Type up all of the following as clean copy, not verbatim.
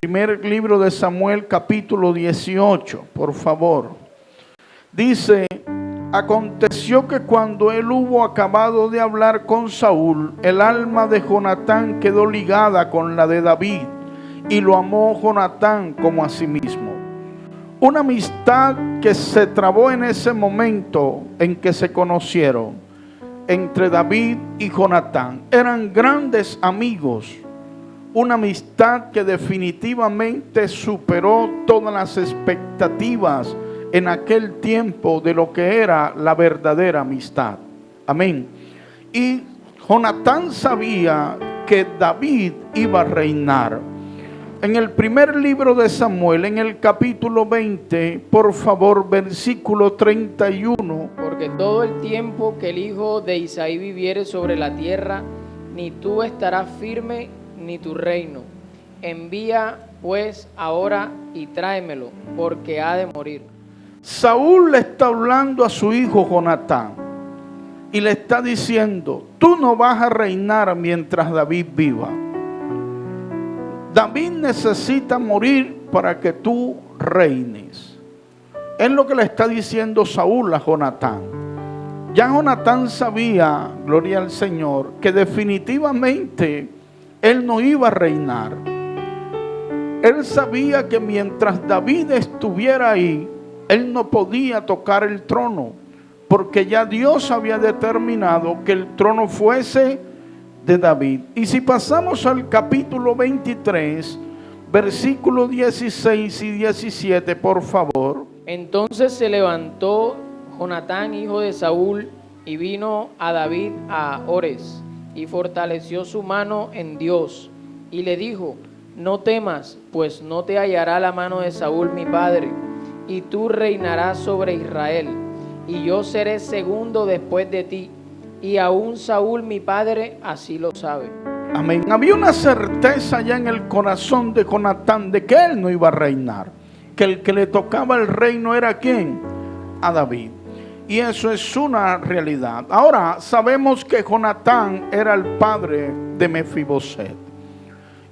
primer libro de Samuel, capítulo 18, por favor. Dice: aconteció que cuando él hubo acabado de hablar con Saúl, el alma de Jonatán quedó ligada con la de David, y lo amó Jonatán como a sí mismo. Una amistad que se trabó en ese momento en que se conocieron entre David y Jonatán. Eran grandes amigos. Una amistad que definitivamente superó todas las expectativas en aquel tiempo de lo que era la verdadera amistad. Amén. Y Jonatán sabía que David iba a reinar. En el primer libro de Samuel, en el capítulo 20, por favor, versículo 31. Porque todo el tiempo que el hijo de Isaí viviere sobre la tierra, ni tú estarás firme, ni tu reino. Envía pues ahora y tráemelo, porque ha de morir. Saúl le está hablando a su hijo Jonatán y le está diciendo: tú no vas a reinar mientras David viva. David necesita morir para que tú reines. Es lo que le está diciendo Saúl a Jonatán. Ya Jonatán sabía, gloria al Señor, que definitivamente él no iba a reinar. Él sabía que mientras David estuviera ahí, él no podía tocar el trono, porque ya Dios había determinado que el trono fuese de David. Y si pasamos al capítulo 23, versículos 16 y 17, por favor. Entonces se levantó Jonatán, hijo de Saúl, y vino a David a Ores, y fortaleció su mano en Dios, y le dijo: no temas, pues no te hallará la mano de Saúl mi padre, y tú reinarás sobre Israel, y yo seré segundo después de ti, y aún Saúl mi padre así lo sabe. Amén. Había una certeza ya en el corazón de Jonatán de que él no iba a reinar, que el que le tocaba el reino era ¿quién? A David. Y eso es una realidad. Ahora sabemos que Jonatán era el padre de Mefiboset.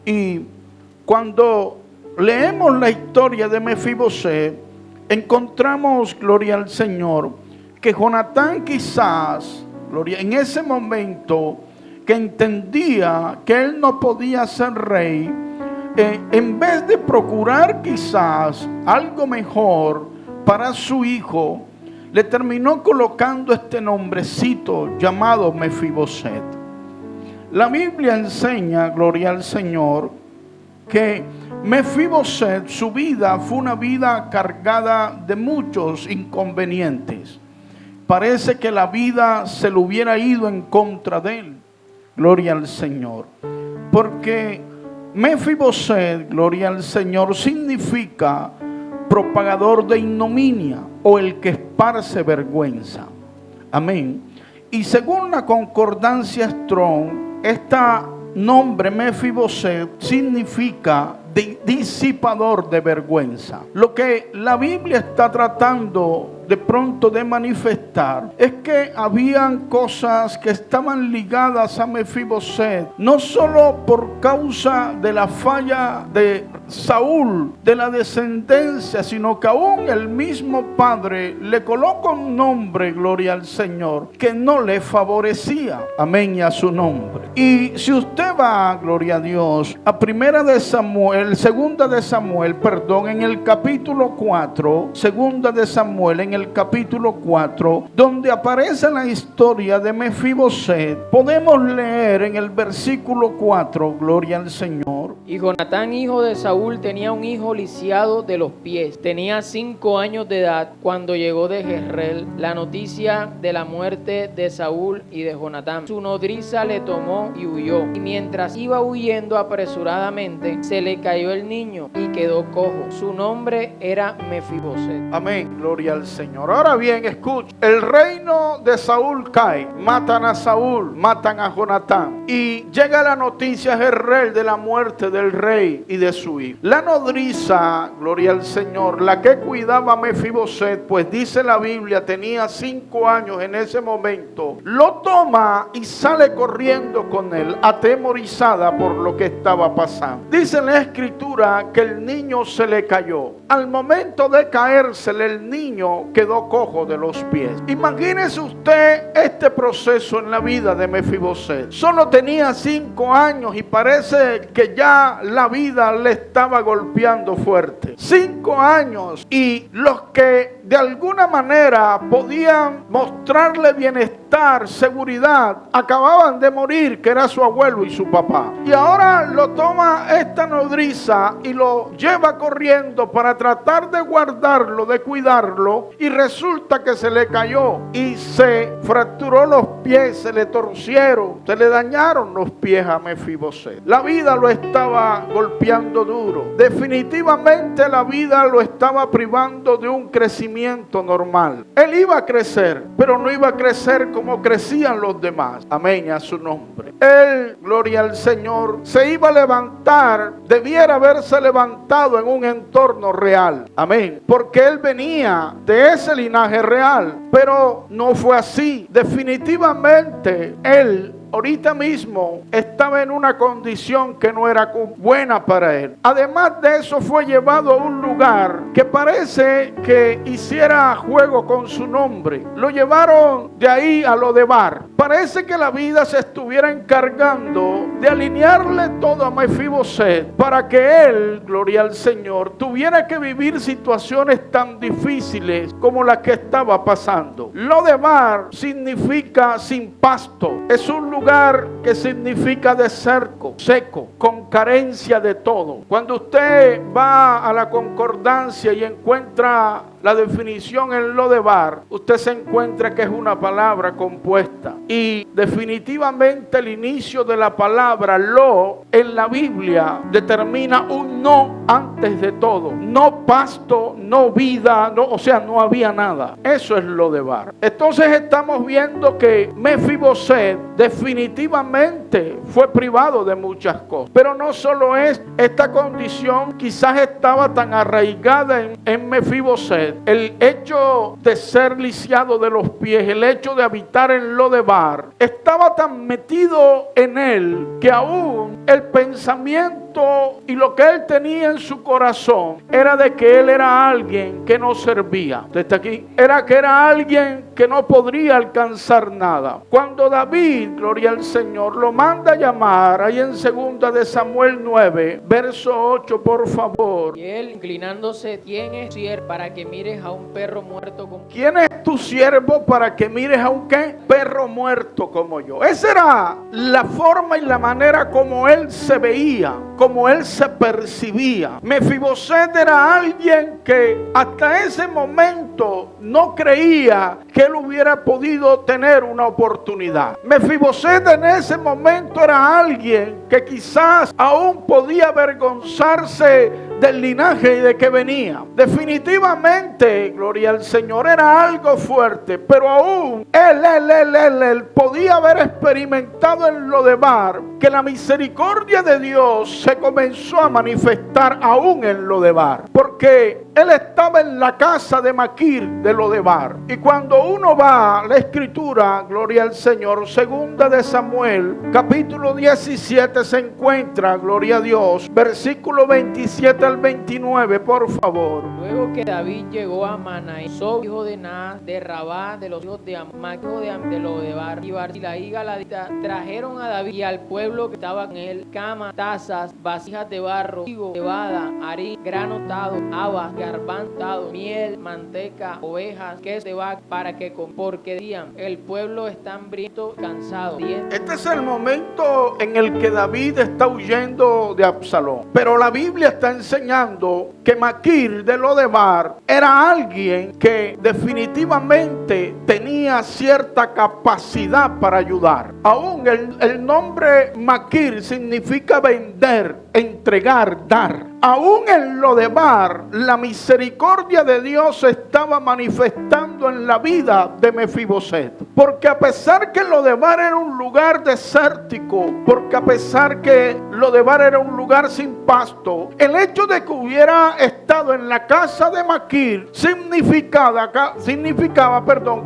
Y cuando leemos la historia de Mefiboset, encontramos, gloria al Señor, que Jonatán quizás, gloria, en ese momento que entendía que él no podía ser rey, en vez de procurar quizás algo mejor para su hijo, le terminó colocando este nombrecito llamado Mefiboset. La Biblia enseña, gloria al Señor, que Mefiboset, su vida fue una vida cargada de muchos inconvenientes. Parece que la vida se le hubiera ido en contra de él. Gloria al Señor. Porque Mefiboset, gloria al Señor, significa propagador de ignominia o el que esparce vergüenza. Amén. Y según la concordancia Strong, este nombre Mefiboset significa disipador de vergüenza. Lo que la Biblia está tratando de pronto de manifestar es que habían cosas que estaban ligadas a Mefiboset, no solo por causa de la falla de Saúl, de la descendencia, sino que aún el mismo padre le coloca un nombre, gloria al Señor, que no le favorecía. Amén, y a su nombre. Y si usted va, gloria a Dios, a segunda de Samuel, en el capítulo 4, segunda de Samuel, en el capítulo 4, donde aparece la historia de Mefiboset, podemos leer en el versículo 4, gloria al Señor. Y Jonatán, hijo de Saúl, tenía un hijo lisiado de los pies. Tenía 5 años de edad cuando llegó de Jezreel la noticia de la muerte de Saúl y de Jonatán. Su nodriza le tomó y huyó. Y mientras iba huyendo apresuradamente, se le cayó el niño y quedó cojo. Su nombre era Mefiboset. Amén, gloria al Señor. Ahora bien, escucha, el reino de Saúl cae, matan a Saúl, matan a Jonatán, y llega la noticia a Jezreel de la muerte del rey y de su hijo. David. La nodriza, gloria al Señor, la que cuidaba a Mefiboset, pues dice la Biblia, tenía 5 años en ese momento, lo toma y sale corriendo con él, atemorizada por lo que estaba pasando. Dice la Escritura que el niño se le cayó. Al momento de caérsele, el niño quedó cojo de los pies. Imagínese usted este proceso en la vida de Mefiboset. Solo tenía 5 años y parece que ya la vida le estaba golpeando fuerte. 5 años, y los que de alguna manera podían mostrarle bienestar, seguridad, acababan de morir, que era su abuelo y su papá. Y ahora lo toma esta nodriza y lo lleva corriendo para tratar de guardarlo, de cuidarlo, y resulta que se le cayó y se fracturó los pies, se le torcieron, se le dañaron los pies a Mefiboset. La vida lo estaba golpeando duro. Definitivamente la vida lo estaba privando de un crecimiento normal. Él iba a crecer, pero no iba a crecer como crecían los demás. Amén, a su nombre. Él, gloria al Señor, se iba a levantar, debiera haberse levantado en un entorno real. Amén. Porque él venía de ese linaje real, pero no fue así. Definitivamente él ahorita mismo estaba en una condición que no era buena para él. Además de eso, fue llevado a un lugar que parece que hiciera juego con su nombre. Lo llevaron de ahí a Lodebar. Parece que la vida se estuviera encargando de alinearle todo a Mefiboset para que él, gloria al Señor, tuviera que vivir situaciones tan difíciles como las que estaba pasando. Lodebar significa sin pasto. Es un lugar que significa desierto, seco, con carencia de todo. Cuando usted va a la concordancia y encuentra la definición en Lodebar, usted se encuentra que es una palabra compuesta. Y definitivamente el inicio de la palabra lo en la Biblia determina un no antes de todo. No pasto, no vida, no, o sea, no había nada. Eso es Lodebar. Entonces estamos viendo que Mefiboset definitivamente fue privado de muchas cosas. Pero no solo es esta condición, quizás estaba tan arraigada en Mefiboset, el hecho de ser lisiado de los pies, el hecho de habitar en Lodebar, estaba tan metido en él que aún el pensamiento y lo que él tenía en su corazón era de que él era alguien que no servía. Desde aquí, era que era alguien que no podría alcanzar nada. Cuando David, gloria al Señor, lo manda a llamar, ahí en 2 de Samuel 9, verso 8, por favor. Y él, inclinándose, ¿quién es siervo para que mires a un perro muerto como yo? ¿Quién es tu siervo para que mires a un qué? Perro muerto como yo. Esa era la forma y la manera como él se veía, como él se percibía. Mefiboset era alguien que hasta ese momento no creía que él hubiera podido tener una oportunidad. Mefiboset en ese momento era alguien que quizás aún podía avergonzarse del linaje y de que venía. Definitivamente, gloria al Señor, era algo fuerte, pero aún él podía haber experimentado en Lodebar que la misericordia de Dios se comenzó a manifestar aún en Lodebar, porque él estaba en la casa de Maquir de Lodebar. Y cuando uno va a la escritura, gloria al Señor, 2 de Samuel, capítulo 17, se encuentra, gloria a Dios, versículo 27 al 29, por favor. Luego que David llegó a Manaí, hijo de Naas, de Rabá, de los hijos de Amac, hijo de Lodebar, y Barzilai y Galadita, trajeron a David y al pueblo que estaba con él camas, tazas, vasijas de barro, trigo, cebada, harina, grano tostado, habas, garbanzo tostado, miel, manteca, ovejas, queso de vaca, para que porque decían, el pueblo está hambriento, cansado. Este es el momento en el que David está huyendo de Absalón. Pero la Biblia está enseñando que Maquir de Lodebar era alguien que definitivamente tenía cierta capacidad para ayudar. Aún el nombre Maquir significa vender, entregar, dar. Aún en Lodebar, la misericordia de Dios se estaba manifestando en la vida de Mefiboset. Porque a pesar que Lodebar era un lugar desértico, porque a pesar que Lodebar era un lugar sin pasto, el hecho de que hubiera estado en la casa de Maquir significaba,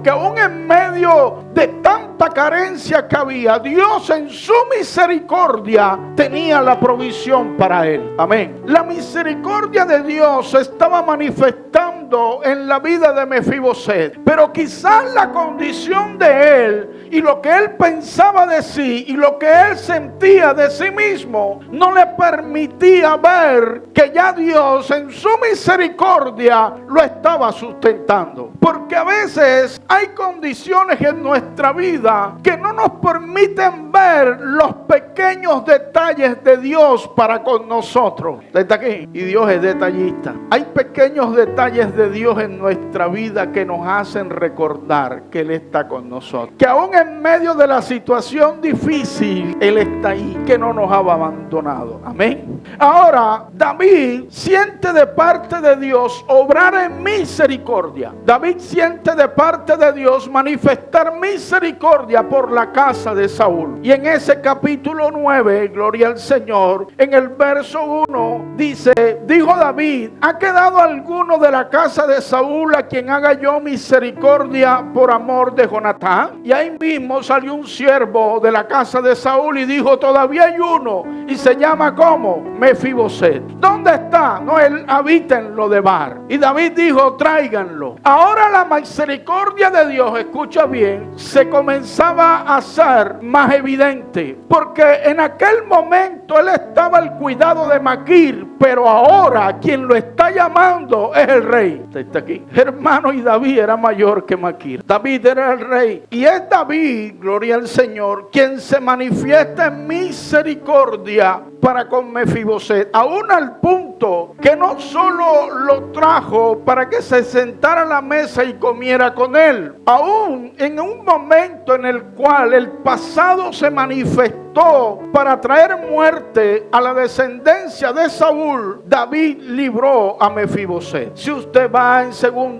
que aún en medio de tanta carencia que había, Dios en su misericordia tenía la provisión para él. Amén. La misericordia de Dios se estaba manifestando en la vida de Mefiboset, pero quizás la condición de él y lo que él pensaba de sí y lo que él sentía de sí mismo no le permitía ver que ya Dios en su misericordia lo estaba sustentando. Porque a veces hay condiciones en nuestra vida que no nos permiten ver los pequeños detalles de Dios para con nosotros. Desde aquí, y Dios es detallista. Hay pequeños detalles de Dios en nuestra vida que nos hacen recordar que Él está con nosotros. Que aún en medio de la situación difícil, Él está ahí, que no nos ha abandonado. Amén. Ahora, David siente de parte de Dios obrar en misericordia. David siente de parte de Dios manifestar misericordia por la casa de Saúl. Y en ese capítulo 9, gloria al Señor, en el verso 1 dice: dijo David, ¿ha quedado alguno de la casa de Saúl a quien haga yo misericordia por amor de Jonatán? Y ahí mismo salió un siervo de la casa de Saúl y dijo: todavía hay uno, y se llama ¿cómo? Mefiboset. ¿Dónde está? No, él habita en Lodebar. Y David dijo: tráiganlo. Ahora la misericordia de Dios, escucha bien, se comenzaba a hacer más evidente, porque en aquel momento él estaba al cuidado de Maquir, pero ahora quien lo está llamando es el rey. Está aquí, hermano, y David era mayor que Maquir. David era el rey, y es David, gloria al Señor, quien se manifiesta en misericordia para con Mefiboset, aún al punto que no solo lo trajo para que se sentara a la mesa y comiera con él, aún en un momento en el cual el pasado se manifestó para traer muerte a la descendencia de Saúl, David libró a Mefiboset. Si usted va en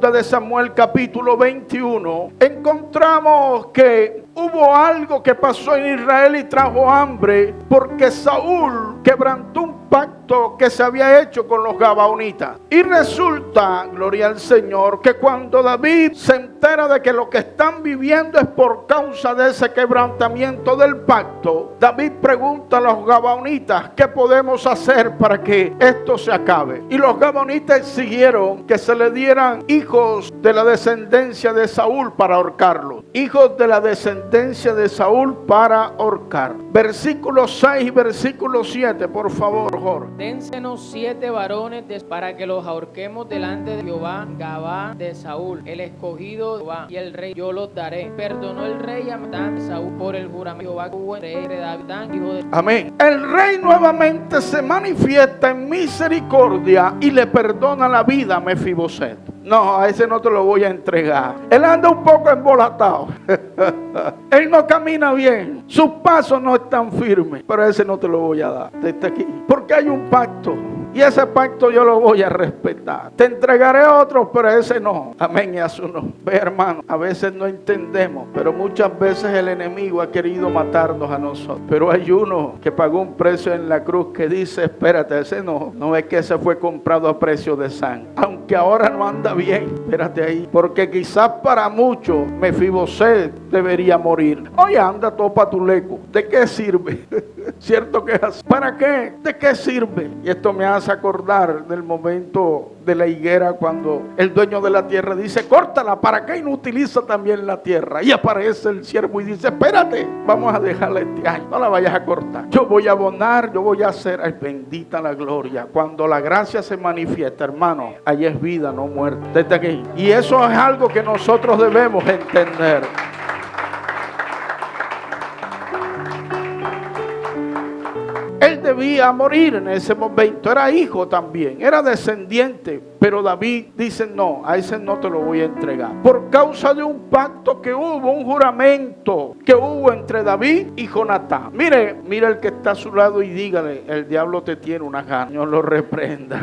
2 de Samuel capítulo 21, encontramos que hubo algo que pasó en Israel y trajo hambre, porque Saúl quebrantó un pacto que se había hecho con los gabaonitas. Y resulta, gloria al Señor, que cuando David se entera de que lo que están viviendo es por causa de ese quebrantamiento del pacto, David pregunta a los gabaonitas: ¿qué podemos hacer para que esto se acabe? Y los gabaonitas exigieron que se le dieran hijos de la descendencia de Saúl para ahorcarlos. Hijos de la descendencia de Saúl para ahorcar. Versículo 6 y versículo 7, por favor, Jorge. Dénsenos 7 varones para que los ahorquemos delante de Jehová, Gabá de Saúl, el escogido de Jehová, y el rey: yo los daré. Perdonó el rey a Saúl por el juramento. Jehová hubo entre David, hijo de... Amén. El rey nuevamente se manifiesta en misericordia y le perdona la vida a Mefiboset. No, a ese no te lo voy a entregar. Él anda un poco embolatado. Él no camina bien. Sus pasos no están firmes. Pero a ese no te lo voy a dar. Desde aquí. Porque hay un pacto. Y ese pacto yo lo voy a respetar. Te entregaré otros, pero ese no. Amén y a su nombre. Ve, hermano, a veces no entendemos, pero muchas veces el enemigo ha querido matarnos a nosotros. Pero hay uno que pagó un precio en la cruz que dice: espérate, ese no. No es que ese fue comprado a precio de sangre. Aunque ahora no anda bien, espérate ahí. Porque quizás para muchos Mefiboset debería morir. Oye, anda todo patuleco. ¿De qué sirve? ¿Cierto que es así? ¿Para qué? ¿De qué sirve? Y esto me hace acordar del momento de la higuera cuando el dueño de la tierra dice: córtala, ¿para qué inutiliza también la tierra? Y aparece el siervo y dice: espérate, vamos a dejarla este año, no la vayas a cortar. Yo voy a abonar, yo voy a hacer. Ay, bendita la gloria. Cuando la gracia se manifiesta, hermano, allí es vida, no muerte. Desde aquí. Y eso es algo que nosotros debemos entender. Él debía morir en ese momento. Era hijo también, era descendiente. Pero David dice, no, a ese no te lo voy a entregar. Por causa de un pacto que hubo, un juramento que hubo entre David y Jonatán. Mire el que está a su lado y dígale, el diablo te tiene una gana. Dios lo reprenda.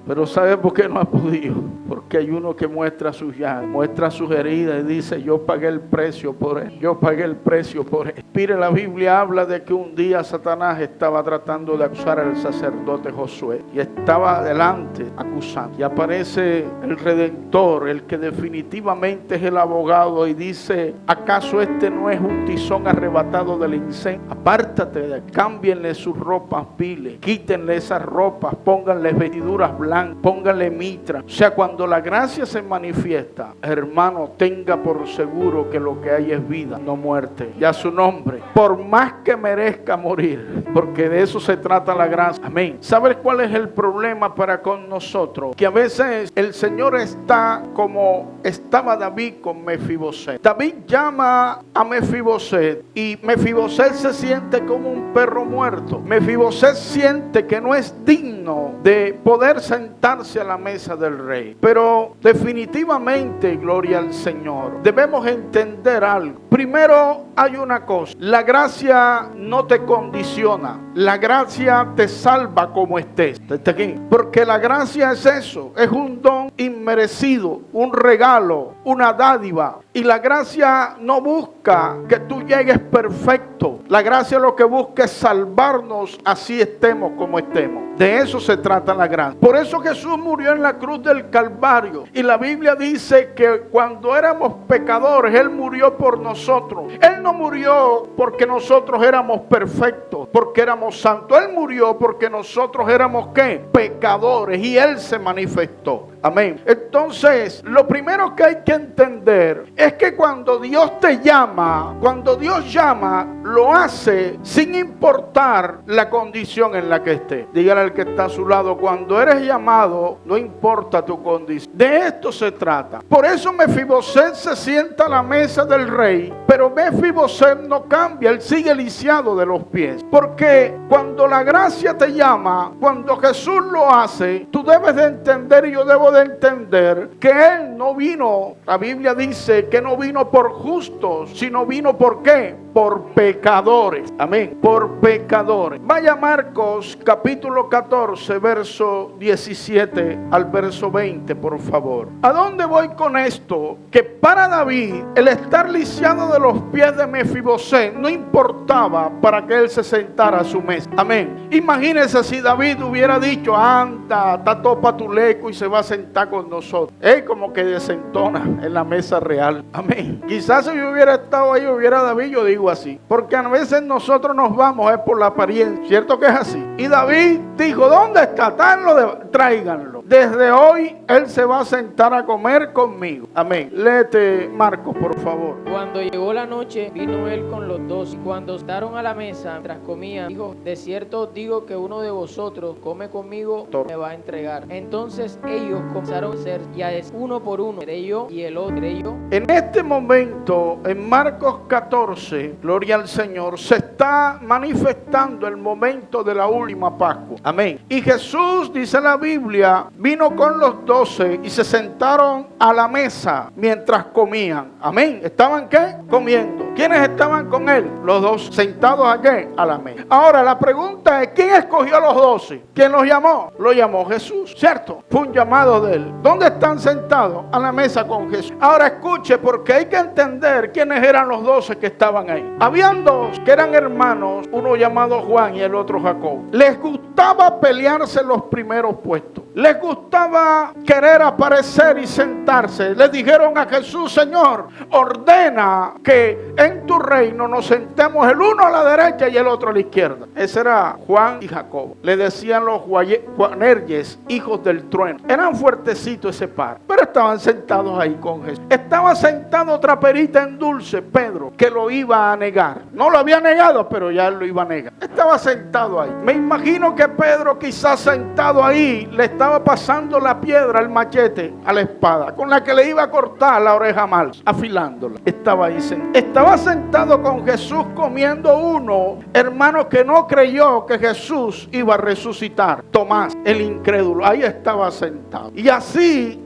Pero ¿sabe por qué no ha podido? Porque hay uno que muestra sus llagas, muestra sus heridas y dice, yo pagué el precio por él. Yo pagué el precio por él. Mire, la Biblia habla de que un día Satanás estaba tratando de acusar al sacerdote Josué. Y estaba adelante acusando. Y aparece el Redentor, el que definitivamente es el abogado. Y dice, ¿acaso este no es un tizón arrebatado del incendio? Apártate, cámbienle sus ropas viles, quítenle esas ropas, pónganle vestiduras blancas, pónganle mitra. O sea, cuando la gracia se manifiesta, hermano, tenga por seguro que lo que hay es vida, no muerte. Y a su nombre, por más que merezca morir, porque de eso se trata la gracia. Amén. ¿Sabes cuál es el problema para con nosotros? Que a veces el Señor está como estaba David con Mefiboset. David llama a Mefiboset y Mefiboset se siente como un perro muerto. Mefiboset siente que no es digno de poder sentarse a la mesa del rey. Pero definitivamente, gloria al Señor, debemos entender algo. Primero hay una cosa, la gracia no te condiciona, la gracia te salva como estés. Porque la gracia es eso, es un don inmerecido, un regalo, una dádiva. Y la gracia no busca que tú llegues perfecto. La gracia lo que busca es salvarnos así estemos como estemos. De eso se trata la gracia. Por eso Jesús murió en la cruz del Calvario. Y la Biblia dice que cuando éramos pecadores, Él murió por nosotros. Él no murió porque nosotros éramos perfectos, porque éramos santos. Él murió porque nosotros éramos ¿qué? Pecadores. Y Él se manifestó. Amén. Entonces, lo primero que hay que entender es que cuando Dios te llama, cuando Dios llama, lo hace sin importar la condición en la que esté. Dígale al que está a su lado, cuando eres llamado, no importa tu condición. De esto se trata. Por eso Mefiboset se sienta a la mesa del rey, pero Mefiboset no cambia, él sigue lisiado de los pies. Porque cuando la gracia te llama, cuando Jesús lo hace, tú debes de entender y yo debo de entender que Él no vino, la Biblia dice que no vino por justos, sino vino por ¿qué? Por pecadores. Amén. Por pecadores. Vaya a Marcos capítulo 14, verso 17 al verso 20, por favor. ¿A dónde voy con esto? Que para David, el estar lisiado de los pies de Mefiboset no importaba para que él se sentara a su mesa. Amén. Imagínense si David hubiera dicho, anda, está todo patuleco y se va a sentar con nosotros. Como que desentona en la mesa real. Amén. Quizás si yo hubiera estado ahí, hubiera David, yo digo así. Porque a veces nosotros nos vamos por la apariencia. ¿Cierto que es así? Y David dijo, ¿dónde está? Tráiganlo. Desde hoy él se va a sentar a comer conmigo. Amén. Léete Marcos, por favor. Cuando llegó la noche, vino él con los dos. Y cuando estaron a la mesa, mientras comían, dijo, de cierto os digo que uno de vosotros come conmigo, me va a entregar. Entonces ellos comenzaron a ser, y a decir uno por uno, seré yo y el otro, seré yo. En este momento, en Marcos 14, gloria al Señor, se está manifestando el momento de la última Pascua. Amén. Y Jesús, dice la Biblia, vino con los 12 y se sentaron a la mesa mientras comían. Amén. ¿Estaban qué? Comiendo. ¿Quiénes estaban con él? Los 12 sentados a qué? A la mesa. Ahora la pregunta es, ¿quién escogió a los 12? ¿Quién los llamó? Lo llamó Jesús, ¿cierto? Fue un llamado de él. ¿Dónde están sentados? A la mesa con Jesús. Ahora escuche, porque hay que entender quiénes eran los 12 que estaban ahí. Habían dos que eran hermanos, uno llamado Juan y el otro Jacob. Les gustaba pelearse los primeros puestos. Les gustaba querer aparecer y sentarse. Le dijeron a Jesús, Señor, ordena que en tu reino nos sentemos el uno a la derecha y el otro a la izquierda. Ese era Juan y Jacob. Le decían los Juanerges, hijos del trueno. Eran fuertecitos ese par. Pero estaban sentados ahí con Jesús. Estaba sentado otra perita en dulce, Pedro, que lo iba a negar. No lo había negado, pero ya él lo iba a negar. Estaba sentado ahí. Me imagino que Pedro, quizás sentado ahí, le estaba pasando la piedra, el machete, a la espada, con la que le iba a cortar la oreja mal, afilándola. Estaba ahí sentado. Estaba sentado con Jesús comiendo uno, hermano, que no creyó que Jesús iba a resucitar. Tomás, el incrédulo, ahí estaba sentado. Y así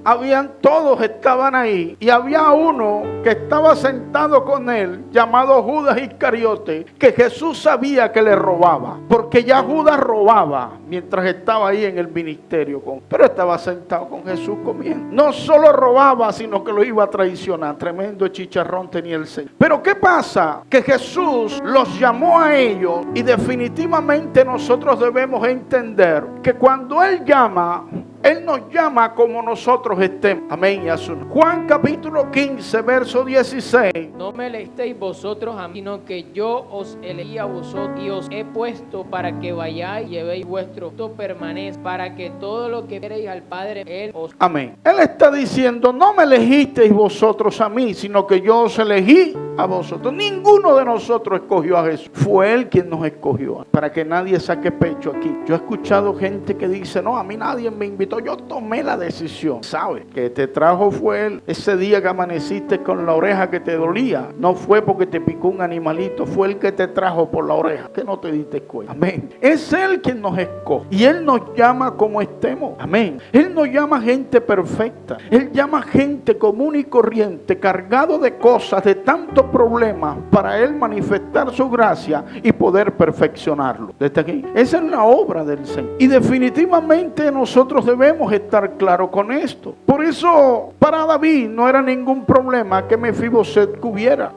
todos estaban ahí. Y había uno que estaba sentado con él, llamado Judas Iscariote, que Jesús sabía que le robaba, porque ya Judas robaba mientras estaba ahí en el ministerio, pero estaba sentado con Jesús comiendo. No solo robaba, sino que lo iba a traicionar. Tremendo chicharrón tenía el Señor. Pero ¿qué pasa? Que Jesús los llamó a ellos, y definitivamente nosotros debemos entender que cuando Él llama, Él nos llama como nosotros estemos. Amén y a su nombre. Juan capítulo 15, verso 16. No me elegisteis vosotros a mí, sino que yo os elegí a vosotros y os he puesto para que vayáis y llevéis vuestro fruto permanezca, para que todo lo que queréis al Padre, Él os... Amén. Él está diciendo, no me elegisteis vosotros a mí, sino que yo os elegí a vosotros. Ninguno de nosotros escogió a Jesús. Fue Él quien nos escogió. Para que nadie saque pecho aquí. Yo he escuchado gente que dice, no, a mí nadie me invitó. Yo tomé la decisión. ¿Sabes? Que te trajo fue Él. Ese día que amaneciste con la oreja que te dolía, no fue porque te picó un animalito, fue el que te trajo por la oreja, que no te diste cuenta. Amén. Es Él quien nos escoge. Y Él nos llama como estemos. Amén. Él nos llama gente perfecta. Él llama gente común y corriente, cargado de cosas, de tantos problemas, para Él manifestar su gracia y poder perfeccionarlo. Desde aquí. Esa es la obra del Señor. Y definitivamente nosotros debemos estar claros con esto. Por eso, para David no era ningún problema que Mefiboset comiera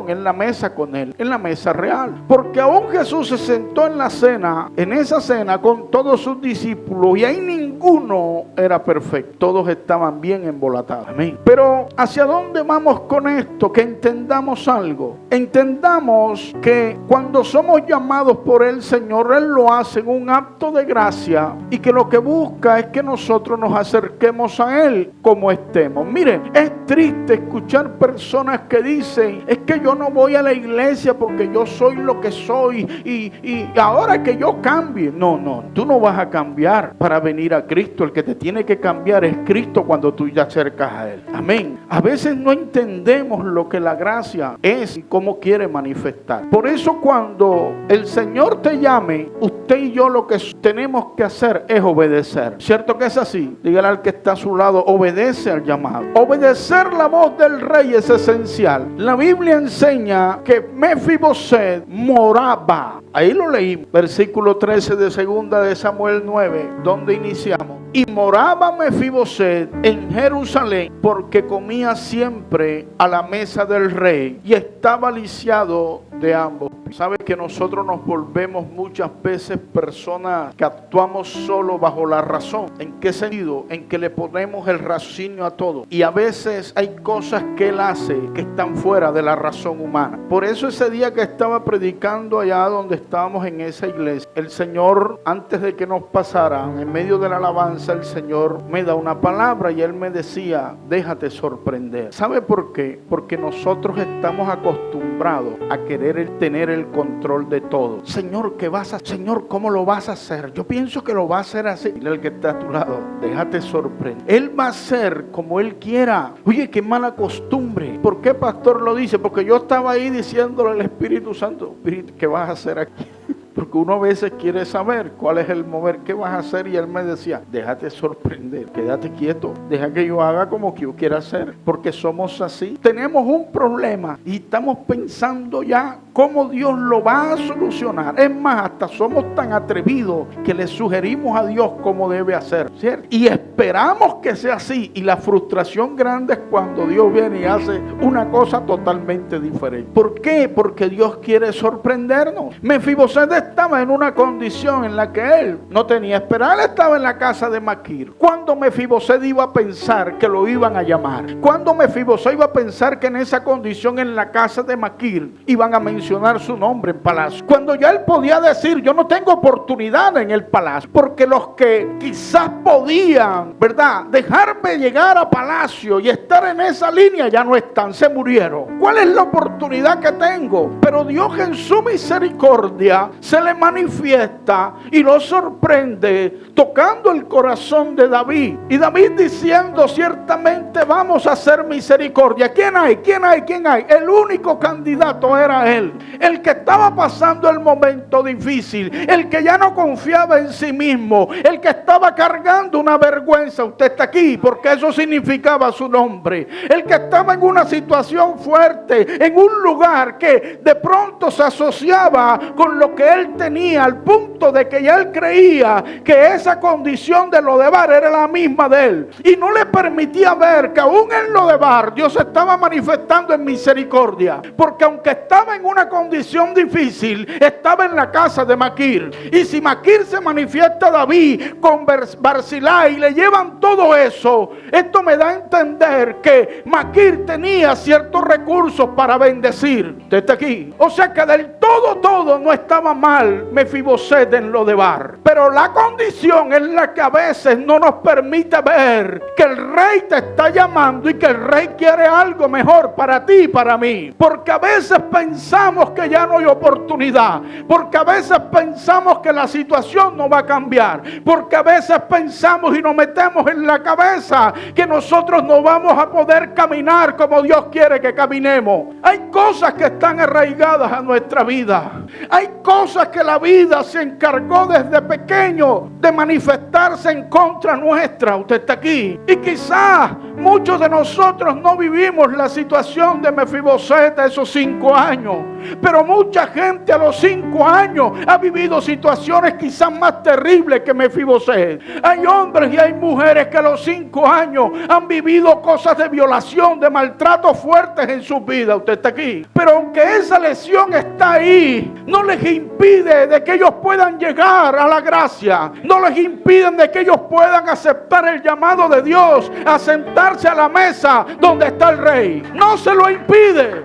en la mesa con él, en la mesa real. Porque aún Jesús se sentó en la cena, en esa cena con todos sus discípulos, y ahí ninguno era perfecto. Todos estaban bien embolatados. Amén. Pero ¿hacia dónde vamos con esto? Que entendamos algo. Entendamos que cuando somos llamados por el Señor, Él lo hace en un acto de gracia, y que lo que busca es que nosotros nos acerquemos a Él como estemos. Miren, es triste escuchar personas que dicen, es que yo no voy a la iglesia porque yo soy lo que soy y ahora que yo cambie. No, tú no vas a cambiar para venir a Cristo. El que te tiene que cambiar es Cristo cuando tú te acercas a Él. Amén. A veces no entendemos lo que la gracia es y cómo quiere manifestar. Por eso cuando el Señor te llame, usted y yo lo que tenemos que hacer es obedecer. ¿Cierto que es así? Dígale al que está a su lado, obedece al llamado. Obedecer la voz del rey es esencial. La Biblia enseña que Mefiboset moraba. Ahí lo leí, versículo 13 de 2 de Samuel 9, donde iniciamos. Y moraba Mefiboset en Jerusalén, porque comía siempre a la mesa del rey y estaba lisiado de ambos. ¿Sabe que nosotros nos volvemos muchas veces personas que actuamos solo bajo la razón? ¿En qué sentido? En que le ponemos el raciocinio a todo. Y a veces hay cosas que Él hace que están fuera de la razón humana. Por eso ese día que estaba predicando allá donde estábamos en esa iglesia, el Señor, antes de que nos pasaran, en medio de la alabanza, el Señor me da una palabra y Él me decía, déjate sorprender. ¿Sabe por qué? Porque nosotros estamos acostumbrados a querer tener el control de todo. Señor, ¿qué vas a hacer? Señor, ¿cómo lo vas a hacer? Yo pienso que lo va a hacer así. Dile al que está a tu lado, déjate sorprender. Él va a hacer como Él quiera. Oye, qué mala costumbre. ¿Por qué, pastor, lo dice? Porque yo estaba ahí diciéndole al Espíritu Santo, Espíritu, ¿qué vas a hacer aquí? Porque uno a veces quiere saber cuál es el mover, qué vas a hacer, y Él me decía, déjate sorprender, quédate quieto, deja que yo haga como que yo quiera hacer, porque somos así. Tenemos un problema y estamos pensando ya cómo Dios lo va a solucionar. Es más, hasta somos tan atrevidos que le sugerimos a Dios cómo debe hacer, ¿cierto? Y esperamos que sea así, y la frustración grande es cuando Dios viene y hace una cosa totalmente diferente. ¿Por qué? Porque Dios quiere sorprendernos. Mefiboset estaba en una condición en la que él no tenía esperanza. Él estaba en la casa de Maquir. Cuando Mefiboset iba a pensar que lo iban a llamar, cuando Mefiboset iba a pensar que en esa condición en la casa de Maquir iban a mencionar su nombre en palacio, cuando ya él podía decir: yo no tengo oportunidad en el palacio, porque los que quizás podían, ¿verdad?, dejarme llegar a palacio y estar en esa línea ya no están, se murieron. ¿Cuál es la oportunidad que tengo? Pero Dios, en su misericordia, se le manifiesta y lo sorprende tocando el corazón de David. Y David diciendo: ciertamente vamos a hacer misericordia. ¿Quién hay? ¿Quién hay? ¿Quién hay? El único candidato era él, el que estaba pasando el momento difícil, el que ya no confiaba en sí mismo, el que estaba cargando una vergüenza. Usted está aquí porque eso significaba su nombre. El que estaba en una situación fuerte, en un lugar que de pronto se asociaba con lo que él tenía, al punto de que ya él creía que esa condición de Lodebar era la misma de él, y no le permitía ver que aún en Lodebar Dios estaba manifestando en misericordia, porque aunque estaba en una condición difícil, estaba en la casa de Maquir. Y si Maquir se manifiesta a David con Barzillai y le llevan todo eso, esto me da a entender que Maquir tenía ciertos recursos para bendecir. Usted está aquí. O sea que del todo no estaba mal Mefiboset en Lodebar, pero la condición es la que a veces no nos permite ver que el rey te está llamando y que el rey quiere algo mejor para ti y para mí. Porque a veces pensamos que ya no hay oportunidad, porque a veces pensamos que la situación no va a cambiar, porque a veces pensamos y nos metemos en la cabeza que nosotros no vamos a poder caminar como Dios quiere que caminemos. Hay cosas que están arraigadas a nuestra vida. Hay cosas que la vida se encargó desde pequeño de manifestarse en contra nuestra. Usted está aquí. Y quizás muchos de nosotros no vivimos la situación de Mefiboset a esos 5 años. Pero mucha gente a los 5 años ha vivido situaciones quizás más terribles que Mefiboset. Hay hombres y hay mujeres que a los 5 años han vivido cosas de violación, de maltrato fuertes en sus vidas. Usted está aquí. Pero aunque esa lesión está ahí, no les impide de que ellos puedan llegar a la gracia. No les impiden de que ellos puedan aceptar el llamado de Dios a sentarse a la mesa donde está el rey. No se lo impide.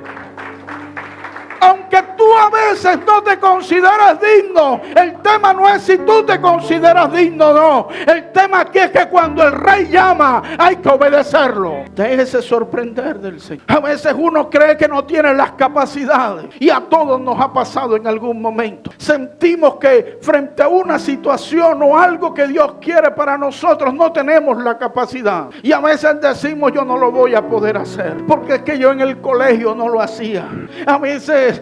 Aunque tú a veces no te consideras digno, el tema no es si tú te consideras digno o no. El tema aquí es que cuando el rey llama, hay que obedecerlo. Déjese sorprender del Señor. A veces uno cree que no tiene las capacidades, y a todos nos ha pasado en algún momento. Sentimos que frente a una situación o algo que Dios quiere para nosotros, no tenemos la capacidad. Y a veces decimos: yo no lo voy a poder hacer, porque es que yo en el colegio no lo hacía. A veces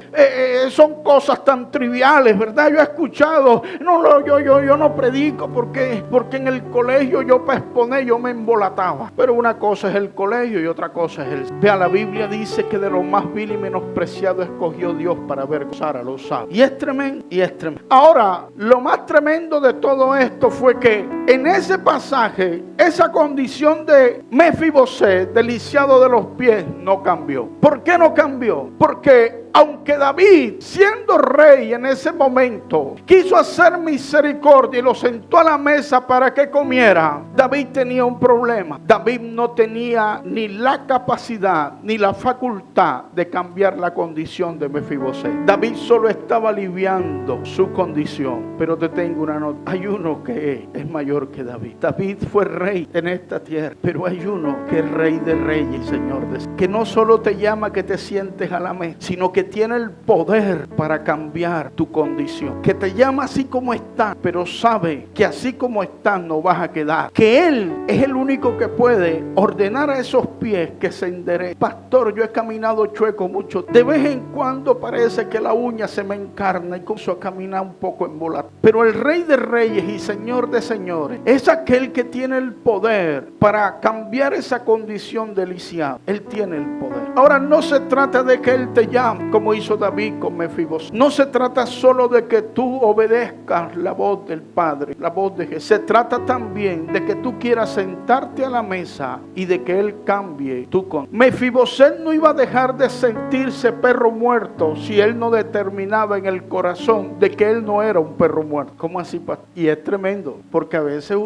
son cosas tan triviales, ¿verdad? Yo he escuchado: yo no predico porque en el colegio yo para exponer yo me embolataba. Pero una cosa es el colegio y otra cosa es el... Vea, la Biblia dice que de lo más vil y menospreciado escogió Dios para avergonzar a los sabios. Y es tremendo, y es tremendo. Ahora, lo más tremendo de todo esto fue que en ese pasaje, esa condición de Mefiboset, del lisiado de los pies, no cambió. ¿Por qué no cambió? Porque aunque David, siendo rey en ese momento, quiso hacer misericordia y lo sentó a la mesa para que comiera, David tenía un problema. David no tenía ni la capacidad ni la facultad de cambiar la condición de Mefiboset. David solo estaba aliviando su condición. Pero te tengo una nota: hay uno que es mayor que David. David fue rey en esta tierra, pero hay uno que es rey de reyes y señor de... que no solo te llama que te sientes a la mesa, sino que tiene el poder para cambiar tu condición. Que te llama así como está, pero sabe que así como estás no vas a quedar. Que Él es el único que puede ordenar a esos pies que se enderecen. Pastor, yo he caminado chueco mucho. De vez en cuando parece que la uña se me encarna y comienzo a caminar un poco embolatado. Pero el Rey de Reyes y Señor de Señores es aquel que tiene el poder para cambiar esa condición de lisiado. Él tiene el poder. Ahora, no se trata de que Él te llame. como hizo David con Mefibosé. No se trata solo de que tú obedezcas la voz del Padre, la voz de Jesús. Se trata también de que tú quieras sentarte a la mesa y de que Él cambie tu conducta. Mefibosé no iba a dejar de sentirse perro muerto si él no determinaba en el corazón de que él no era un perro muerto. ¿Cómo así, pastor? Y es tremendo, porque a veces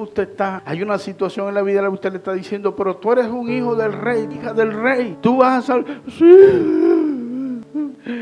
hay una situación en la vida, usted le está diciendo, pero tú eres un hijo del rey, hija del rey, tú vas a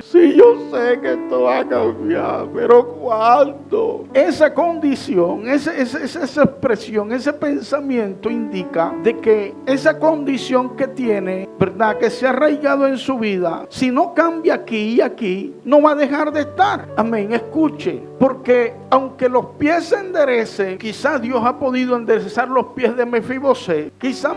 Sí, yo sé que esto va a cambiar, pero ¿cuándo? Esa condición, esa expresión, ese pensamiento indica de que esa condición que tiene, ¿verdad?, que se ha arraigado en su vida, si no cambia aquí y aquí, no va a dejar de estar. Amén, escuche, porque aunque los pies se enderecen, quizás Dios ha podido enderezar los pies de Mefibosé, quizás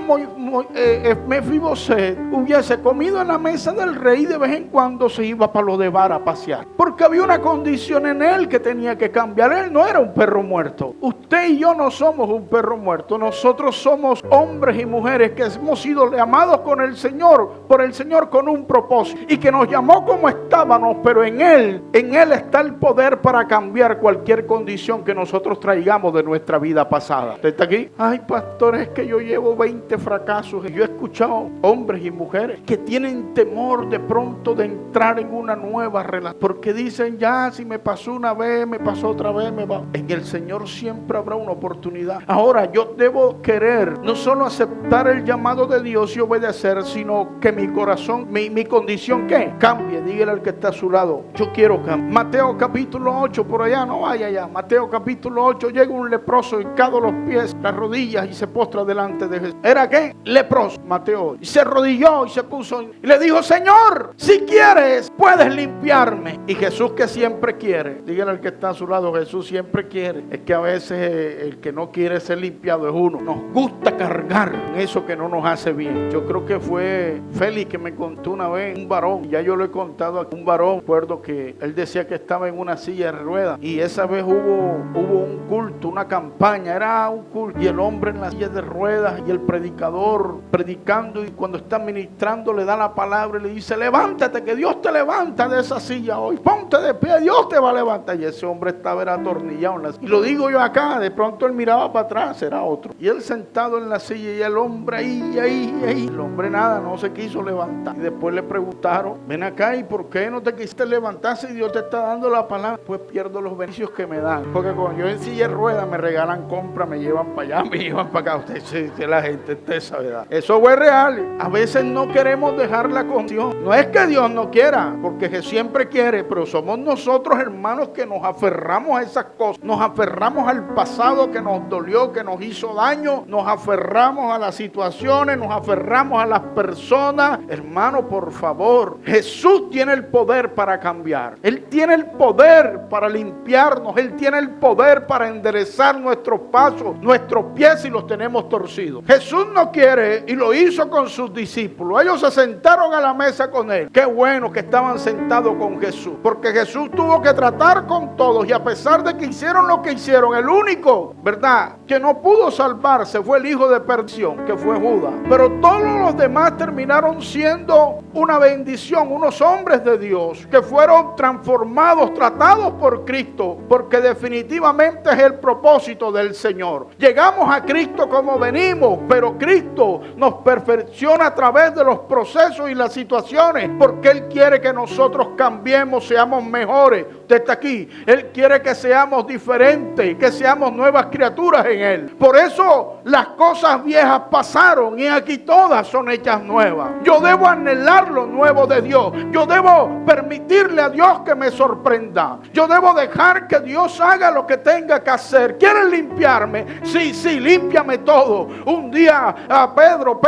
Mefibosé hubiese comido en la mesa del rey y de vez en cuando se iba para lo de bar a pasear, porque había una condición en él que tenía que cambiar. Él no era un perro muerto. Usted y yo no somos un perro muerto. Nosotros somos hombres y mujeres que hemos sido llamados por el Señor con un propósito, y que nos llamó como estábamos, pero en Él está el poder para cambiar cualquier condición que nosotros traigamos de nuestra vida pasada. ¿Usted está aquí? Ay, pastor, es que yo llevo 20 fracasos. Yo he escuchado hombres y mujeres que tienen temor de pronto de entrar en una nueva relación, porque dicen, ya si me pasó una vez, me pasó otra vez, me va. En el Señor siempre habrá una oportunidad. Ahora yo debo querer no solo aceptar el llamado de Dios y obedecer, sino que mi corazón, mi condición, ¿qué? Cambie. Dígale al que está a su lado, yo quiero cambiar. Mateo capítulo 8, por allá, no vaya allá. Mateo capítulo 8, llega un leproso hincado los pies, las rodillas, y se postra delante de Jesús. ¿Era qué? Leproso. Mateo. Y se arrodilló y se puso y le dijo, Señor, si quieres, puedes limpiarme. Y Jesús, que siempre quiere, dígale al que está a su lado, Jesús siempre quiere. Es que a veces el que no quiere ser limpiado es uno. Nos gusta cargar en eso que no nos hace bien. Yo creo que fue Félix que me contó una vez, un varón, ya yo lo he contado a un varón, recuerdo que él decía que estaba en una silla de ruedas, y esa vez hubo un culto, una campaña, era un culto, y el hombre en la silla de ruedas y el predicador predicando, y cuando está ministrando le da la palabra y le dice, levántate, que Dios te levanta de esa silla hoy, ponte de pie, Dios te va a levantar. Y ese hombre estaba atornillado en la silla. Y lo digo yo acá, de pronto él miraba para atrás, era otro, y él sentado en la silla, y el hombre ahí, el hombre nada, no se quiso levantar. Y después le preguntaron, ven acá, ¿y por qué no te quisiste levantar si Dios te está dando la palabra? Pues pierdo los beneficios que me dan, porque cuando yo en silla de ruedas me regalan compras, me llevan para allá, me llevan para acá. Usted sí, la gente, usted sabe, ¿verdad? Eso fue real. A veces no queremos dejar la condición. No es que Dios no quiera, porque Jesús siempre quiere, pero somos nosotros, hermanos, que nos aferramos a esas cosas, nos aferramos al pasado que nos dolió, que nos hizo daño, nos aferramos a las situaciones, nos aferramos a las personas. Hermano, por favor, Jesús tiene el poder para cambiar. Él tiene el poder para limpiarnos. Él tiene el poder para enderezar nuestros pasos, nuestros pies si los tenemos torcidos. Jesús no quiere, y lo hizo con sus discípulos. Ellos se sentaron a la mesa con Él. Qué bueno que estaban sentados con Jesús, porque Jesús tuvo que tratar con todos, y a pesar de que hicieron lo que hicieron, el único, ¿verdad?, que no pudo salvarse fue el hijo de perdición, que fue Judas. Pero todos los demás terminaron siendo una bendición, unos hombres de Dios que fueron transformados, tratados por Cristo, porque definitivamente es el propósito del Señor. Llegamos a Cristo como venimos, pero Cristo nos perfecciona a través de los procesos y las situaciones, porque Él quiere que nosotros cambiemos, seamos mejores. Usted está aquí. Él quiere que seamos diferentes, que seamos nuevas criaturas en Él. Por eso las cosas viejas pasaron y aquí todas son hechas nuevas. Yo debo anhelar lo nuevo de Dios. Yo debo permitirle a Dios que me sorprenda. Yo debo dejar que Dios haga lo que tenga que hacer. ¿Quieres limpiarme? Sí, límpiame todo. Un día a Pedro,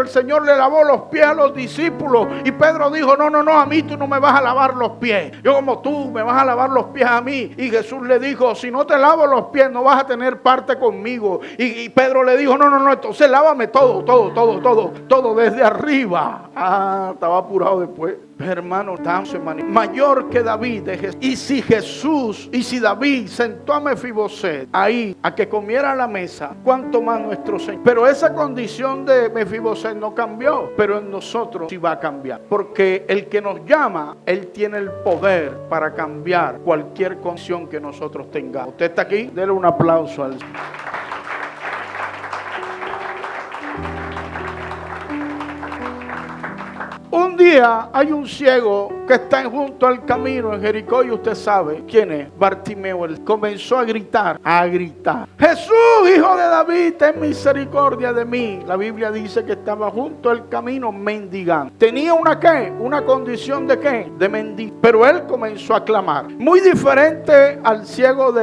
el Señor le lavó los pies a los discípulos, y Pedro dijo, no, a mí tú no me vas a lavar los pies. Yo como tú me vas a lavar los pies a mí. Y Jesús le dijo, si no te lavo los pies no vas a tener parte conmigo. Y Pedro le dijo, no, entonces lávame todo desde arriba. Estaba apurado después. Hermano, mayor que David de Jesús. Y si David sentó a Mefiboset ahí a que comiera a la mesa, ¿cuánto más nuestro Señor? Pero esa condición de Mefiboset no cambió, pero en nosotros sí va a cambiar, porque el que nos llama, Él tiene el poder para cambiar cualquier condición que nosotros tengamos. ¿Usted está aquí? Dele un aplauso al Señor. Un día hay un ciego que está junto al camino en Jericó, y usted sabe quién es, Bartimeo. Él comenzó a gritar, Jesús, hijo de David, ten misericordia de mí. La Biblia dice que estaba junto al camino mendigando. Tenía una condición de qué, de mendigo, pero él comenzó a clamar. Muy diferente al ciego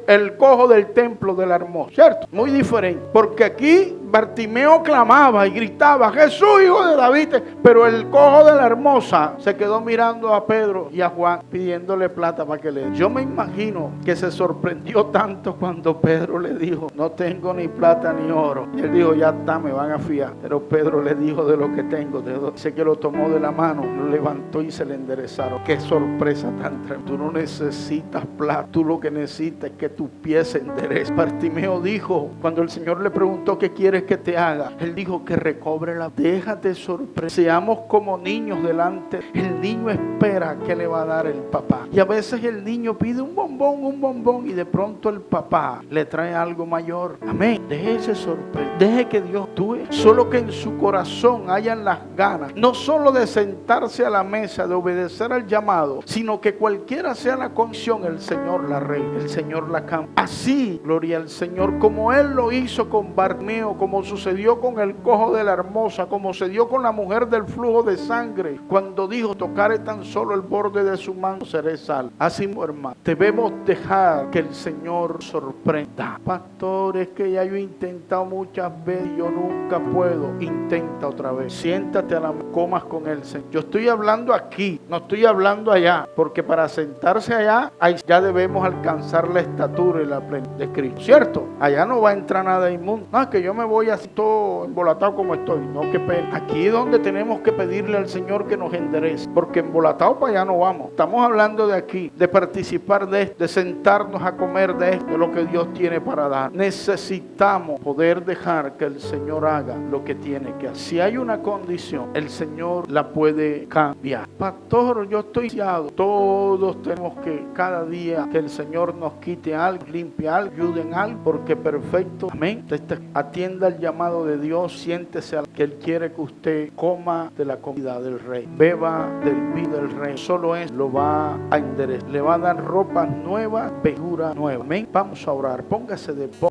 el cojo del templo de la Hermosa, ¿cierto? Muy diferente, porque aquí Bartimeo clamaba y gritaba, Jesús, hijo de David, pero el cojo de la Hermosa se quedó mirando a Pedro y a Juan pidiéndole plata para que le den. Yo me imagino que se sorprendió tanto cuando Pedro le dijo, no tengo ni plata ni oro. Y él dijo, ya está, me van a fiar. Pero Pedro le dijo, de lo que tengo, dice que lo tomó de la mano, lo levantó y se le enderezaron. Qué sorpresa tan tremenda. Tú no necesitas plata, tú lo que necesitas es que tus pies se enderecen. Bartimeo dijo, cuando el Señor le preguntó qué quieres que te haga, él dijo que recobre la. Déjate sorprender. Seamos como niños delante. El niño espera que le va a dar el papá, y a veces el niño pide un bombón, y de pronto el papá le trae algo mayor. Amén. Déjese sorprender, deje que Dios actúe. Solo que en su corazón hayan las ganas, no solo de sentarse a la mesa, de obedecer al llamado, sino que cualquiera sea la condición, el Señor la arregla, el Señor la cambia. Así, gloria al Señor, como Él lo hizo con Bartimeo, como sucedió con el cojo de la Hermosa, como se dio con la mujer del flujo de sangre, cuando dijo, tocaré tan solo el borde de su mano, seré salvo. Así, hermano, debemos dejar que el Señor sorprenda. Pastor, es que ya yo he intentado muchas veces, yo nunca puedo. Intenta otra vez. Siéntate a la comas con Él. Yo estoy hablando aquí, no estoy hablando allá, porque para sentarse allá, ahí ya debemos alcanzar la estatura y la plenitud de Cristo, ¿cierto? Allá no va a entrar nada inmundo. No, es que yo me voy así todo embolatado como estoy. No, qué pena. Aquí es donde tenemos que pedirle al Señor que nos enderece, porque embolatado para allá no vamos. Estamos hablando de aquí, de participar de esto, de sentarnos a comer de esto, de lo que Dios tiene para dar. Necesitamos poder dejar que el Señor haga lo que tiene que hacer. Si hay una condición, el Señor la puede cambiar. Pastor, yo estoy fiado. Todos tenemos que cada día que el Señor nos quite algo, limpie algo, ayude en algo, porque perfecto. Amén. Atienda el llamado de Dios, siéntese a que Él quiere que usted coma de la comida del Rey, beba del vino del Rey. Solo eso lo va a enderezar, le va a dar ropas nuevas, vestidura nueva. Amén. Vamos a orar. Póngase de pie.